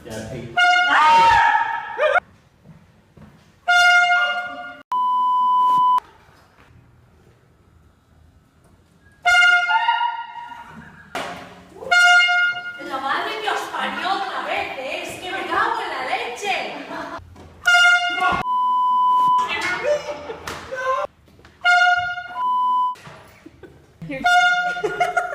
Ya, sí. La madre que os parió otra vez, ¿eh? Es que me cago en la leche. Here.